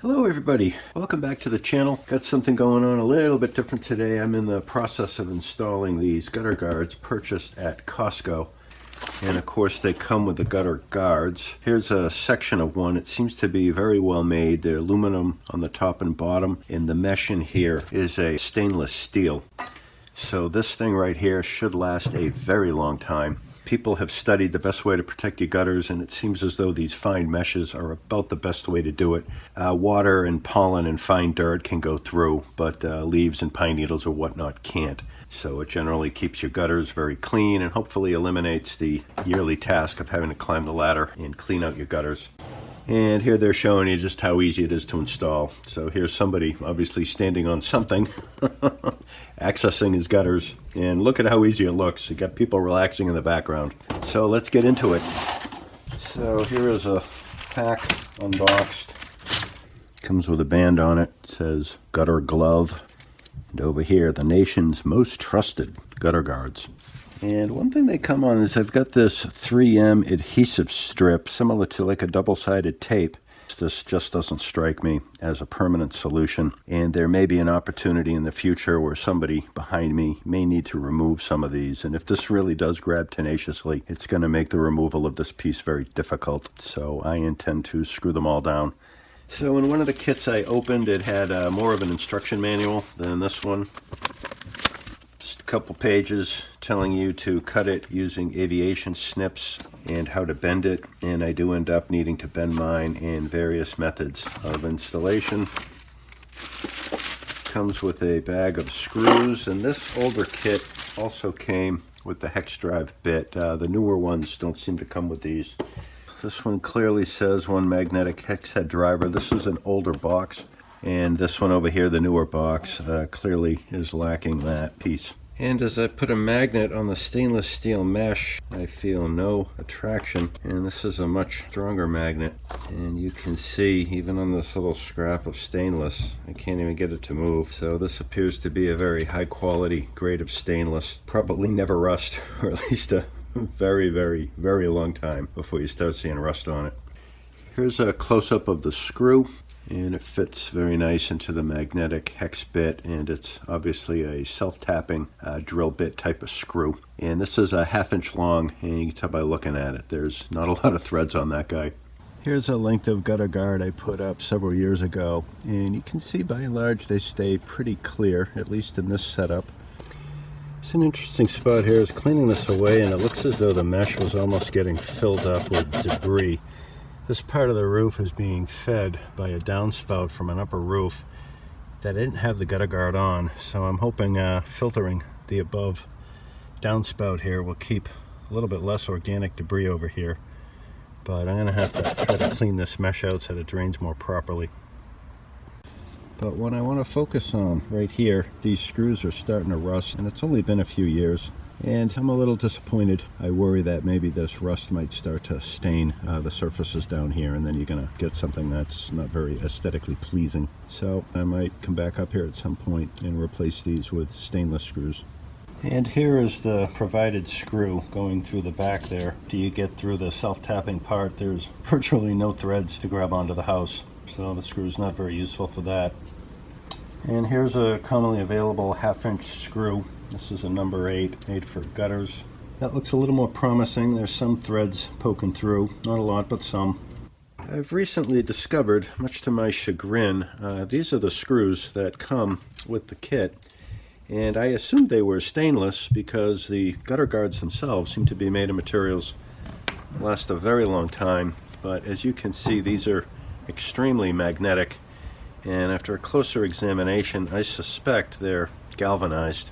Hello everybody, welcome back to the channel. Got something going on a little bit different today. I'm in the process of installing these gutter guards purchased at Costco. And of course they come with the gutter guards. Here's a section of one. It seems to be very well made. They're aluminum on the top and bottom, and the mesh in here is a stainless steel. So this thing right here should last a very long time. People have studied the best way to protect your gutters, and it seems as though these fine meshes are about the best way to do it. Water and pollen and fine dirt can go through, but leaves and pine needles or whatnot can't. So it generally keeps your gutters very clean and hopefully eliminates the yearly task of having to climb the ladder and clean out your gutters. And here they're showing you just how easy it is to install. So here's somebody obviously standing on something, accessing his gutters, and look at how easy it looks. You got people relaxing in the background. So let's get into it. So here is a pack unboxed. Comes with a band on it. It says Gutter Glove. And over here, the nation's most trusted gutter guards. And one thing they come on is I've got this 3M adhesive strip, similar to like a double-sided tape. This just doesn't strike me as a permanent solution. And there may be an opportunity in the future where somebody behind me may need to remove some of these. And if this really does grab tenaciously, it's going to make the removal of this piece very difficult. So I intend to screw them all down. So in one of the kits I opened, it had more of an instruction manual than this one. Just a couple pages telling you to cut it using aviation snips and how to bend it, and I do end up needing to bend mine in various methods of installation. Comes with a bag of screws, and this older kit also came with the hex drive bit. The newer ones don't seem to come with these. This one clearly says one magnetic hex head driver. This is an older box, and this one over here, the newer box, clearly is lacking that piece. And as I put a magnet on the stainless steel mesh, I feel no attraction. And this is a much stronger magnet. And you can see, even on this little scrap of stainless, I can't even get it to move. So this appears to be a very high quality grade of stainless. Probably never rust, or at least a very, very, very long time before you start seeing rust on it. Here's a close-up of the screw, and it fits very nice into the magnetic hex bit, and it's obviously a self-tapping drill bit type of screw. And this is a 1/2 inch long, and you can tell by looking at it, there's not a lot of threads on that guy. Here's a length of gutter guard I put up several years ago, and you can see by and large they stay pretty clear, at least in this setup. It's an interesting spot here is cleaning this away, and it looks as though the mesh was almost getting filled up with debris. This part of the roof is being fed by a downspout from an upper roof that didn't have the gutter guard on, so I'm hoping filtering the above downspout here will keep a little bit less organic debris over here. But I'm going to have to try to clean this mesh out so that it drains more properly. But what I want to focus on right here, these screws are starting to rust, and it's only been a few years. And I'm a little disappointed. I worry that maybe this rust might start to stain the surfaces down here, and then you're going to get something that's not very aesthetically pleasing. So I might come back up here at some point and replace these with stainless screws. And here is the provided screw going through the back there. Do you get through the self-tapping part? There's virtually no threads to grab onto the house, so the screw is not very useful for that. And here's a commonly available 1/2 inch screw. This is a number 8, made for gutters. That looks a little more promising. There's some threads poking through, not a lot, but some. I've recently discovered, much to my chagrin, these are the screws that come with the kit. And I assumed they were stainless because the gutter guards themselves seem to be made of materials that last a very long time. But as you can see, these are extremely magnetic. And after a closer examination, I suspect they're galvanized.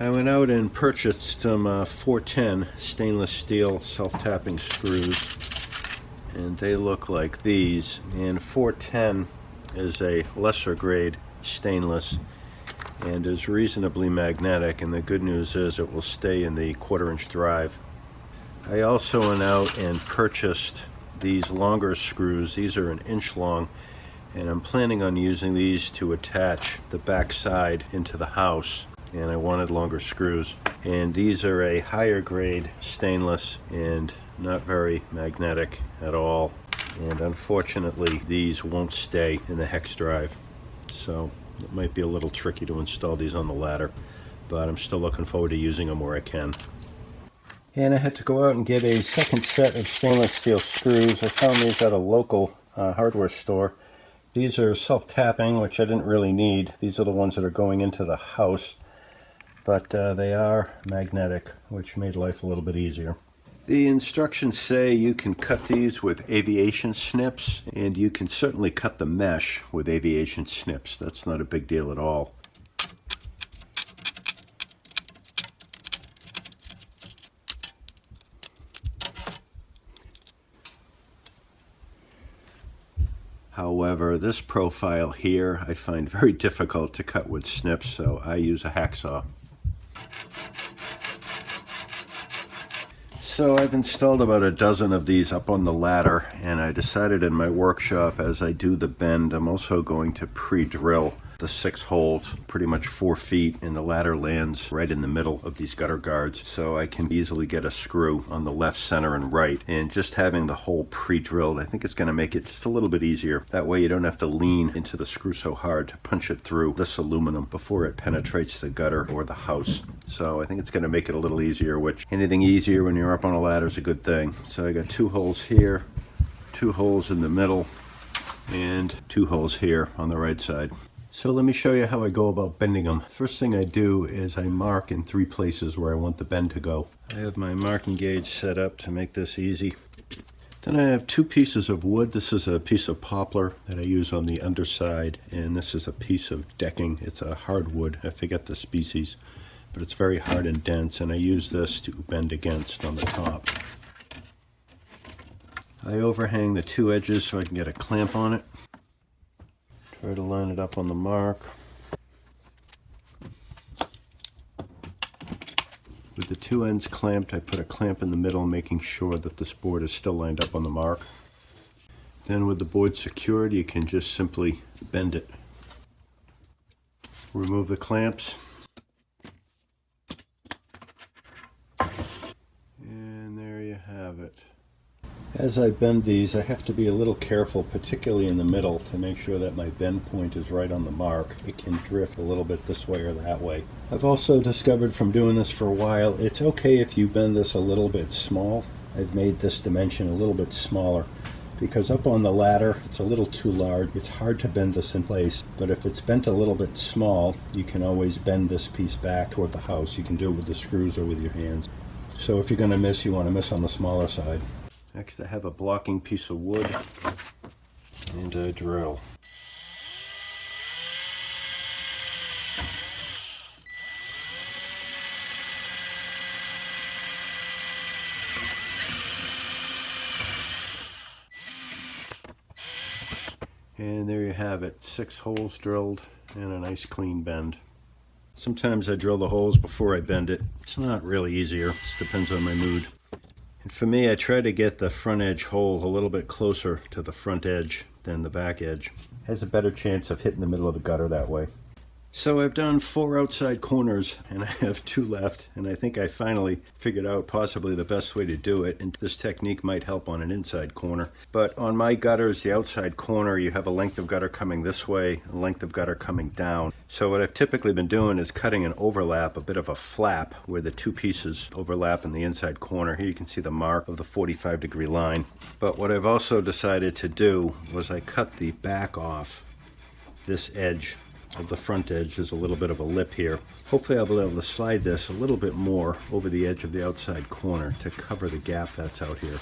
I went out and purchased some 410 stainless steel self-tapping screws, and they look like these. And 410 is a lesser grade stainless and is reasonably magnetic, and the good news is it will stay in the 1/4 inch drive. I also went out and purchased these longer screws. These are 1 inch long, and I'm planning on using these to attach the back side into the house, and I wanted longer screws. And these are a higher grade stainless and not very magnetic at all. And unfortunately, these won't stay in the hex drive. So it might be a little tricky to install these on the ladder, but I'm still looking forward to using them where I can. And I had to go out and get a second set of stainless steel screws. I found these at a local hardware store. These are self-tapping, which I didn't really need. These are the ones that are going into the house, but they are magnetic, which made life a little bit easier. The instructions say you can cut these with aviation snips, and you can certainly cut the mesh with aviation snips. That's not a big deal at all. However, this profile here I find very difficult to cut with snips, so I use a hacksaw. So I've installed about a dozen of these up on the ladder, and I decided in my workshop as I do the bend, I'm also going to pre-drill the 6 holes, pretty much 4 feet, and the ladder lands right in the middle of these gutter guards, so I can easily get a screw on the left, center, and right. And just having the hole pre-drilled, I think it's going to make it just a little bit easier. That way you don't have to lean into the screw so hard to punch it through this aluminum before it penetrates the gutter or the house. So I think it's going to make it a little easier, which anything easier when you're up on a ladder is a good thing. So I got 2 holes here, 2 holes in the middle, and 2 holes here on the right side. So let me show you how I go about bending them. First thing I do is I mark in 3 places where I want the bend to go. I have my marking gauge set up to make this easy. Then I have 2 pieces of wood. This is a piece of poplar that I use on the underside, and this is a piece of decking. It's a hardwood, I forget the species, but it's very hard and dense, and I use this to bend against on the top. I overhang the 2 edges so I can get a clamp on it. Try to line it up on the mark. With the 2 ends clamped, I put a clamp in the middle, making sure that this board is still lined up on the mark. Then with the board secured, you can just simply bend it. Remove the clamps. And there you have it. As I bend these, I have to be a little careful, particularly in the middle, to make sure that my bend point is right on the mark. It can drift a little bit this way or that way. I've also discovered from doing this for a while, it's okay if you bend this a little bit small. I've made this dimension a little bit smaller because up on the ladder, it's a little too large. It's hard to bend this in place, but if it's bent a little bit small, you can always bend this piece back toward the house. You can do it with the screws or with your hands. So if you're going to miss, you want to miss on the smaller side. Next, I have a blocking piece of wood and a drill. And there you have it, 6 holes drilled and a nice clean bend. Sometimes I drill the holes before I bend it. It's not really easier, it depends on my mood. And for me, I try to get the front edge hole a little bit closer to the front edge than the back edge. Has a better chance of hitting the middle of the gutter that way. So I've done 4 outside corners and I have 2 left, and I think I finally figured out possibly the best way to do it, and this technique might help on an inside corner. But on my gutters, the outside corner, you have a length of gutter coming this way, a length of gutter coming down. So what I've typically been doing is cutting an overlap, a bit of a flap where the 2 pieces overlap in the inside corner. Here you can see the mark of the 45-degree line. But what I've also decided to do was I cut the back off this edge of the front edge. There's a little bit of a lip here. Hopefully I'll be able to slide this a little bit more over the edge of the outside corner to cover the gap that's out here.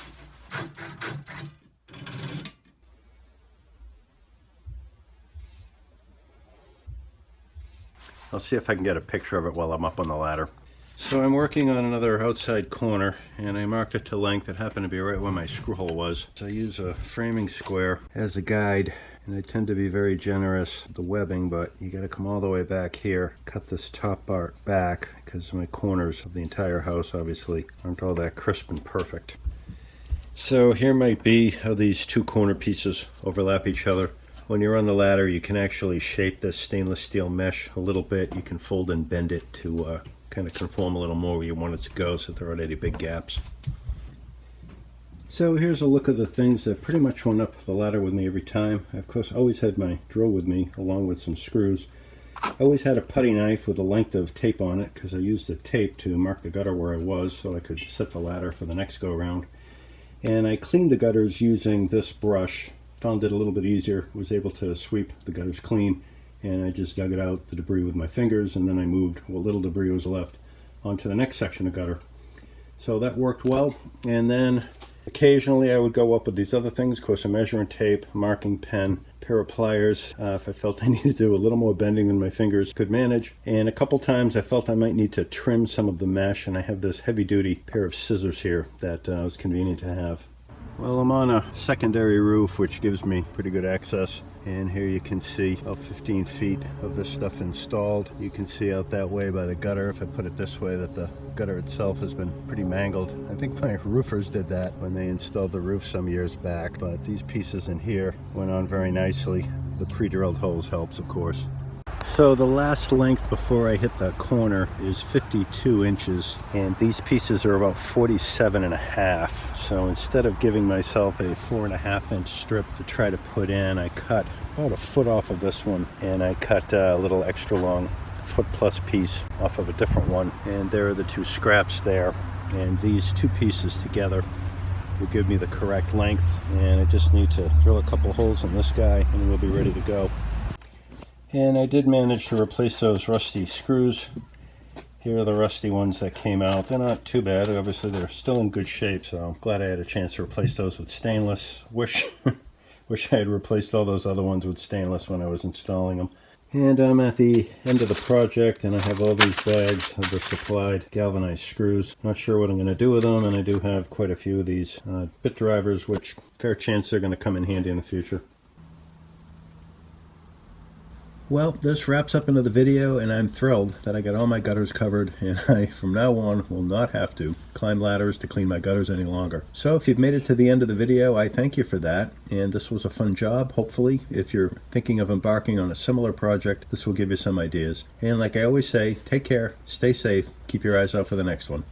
I'll see if I can get a picture of it while I'm up on the ladder. So I'm working on another outside corner, and I marked it to length. It happened to be right where my screw hole was. So I use a framing square as a guide, and I tend to be very generous with the webbing, but you got to come all the way back here, cut this top part back, because my corners of the entire house obviously aren't all that crisp and perfect. So here might be how these 2 corner pieces overlap each other. When you're on the ladder, you can actually shape this stainless steel mesh a little bit. You can fold and bend it to kind of conform a little more where you want it to go so there aren't any big gaps. So here's a look at the things that pretty much went up the ladder with me every time. I, of course, always had my drill with me along with some screws. I always had a putty knife with a length of tape on it because I used the tape to mark the gutter where I was so I could set the ladder for the next go around. And I cleaned the gutters using this brush. Found it a little bit easier. Was able to sweep the gutters clean, and I just dug it out, the debris with my fingers, and then I moved what little debris was left onto the next section of gutter. So that worked well. And then occasionally I would go up with these other things, of course, a measuring tape, marking pen, pair of pliers, if I felt I needed to do a little more bending than my fingers could manage. And a couple times I felt I might need to trim some of the mesh, and I have this heavy-duty pair of scissors here that was convenient to have. Well, I'm on a secondary roof, which gives me pretty good access. And here you can see about 15 feet of this stuff installed. You can see out that way by the gutter, if I put it this way, that the gutter itself has been pretty mangled. I think my roofers did that when they installed the roof some years back, but these pieces in here went on very nicely. The pre-drilled holes helps, of course. So the last length before I hit the corner is 52 inches, and these pieces are about 47.5. So instead of giving myself a 4.5 inch strip to try to put in, I cut about a foot off of this one, and I cut a little extra long foot plus piece off of a different one, and there are the two scraps there, and these two pieces together will give me the correct length. And I just need to drill a couple holes in this guy and we'll be ready to go. And I did manage to replace those rusty screws. Here are the rusty ones that came out. They're not too bad. Obviously, they're still in good shape, so I'm glad I had a chance to replace those with stainless. Wish I had replaced all those other ones with stainless when I was installing them. And I'm at the end of the project, and I have all these bags of the supplied galvanized screws. Not sure what I'm going to do with them, and I do have quite a few of these bit drivers, which fair chance they're going to come in handy in the future. Well, this wraps up into the video, and I'm thrilled that I got all my gutters covered, and I, from now on, will not have to climb ladders to clean my gutters any longer. So if you've made it to the end of the video, I thank you for that, and this was a fun job. Hopefully, if you're thinking of embarking on a similar project, this will give you some ideas. And like I always say, take care, stay safe, keep your eyes out for the next one.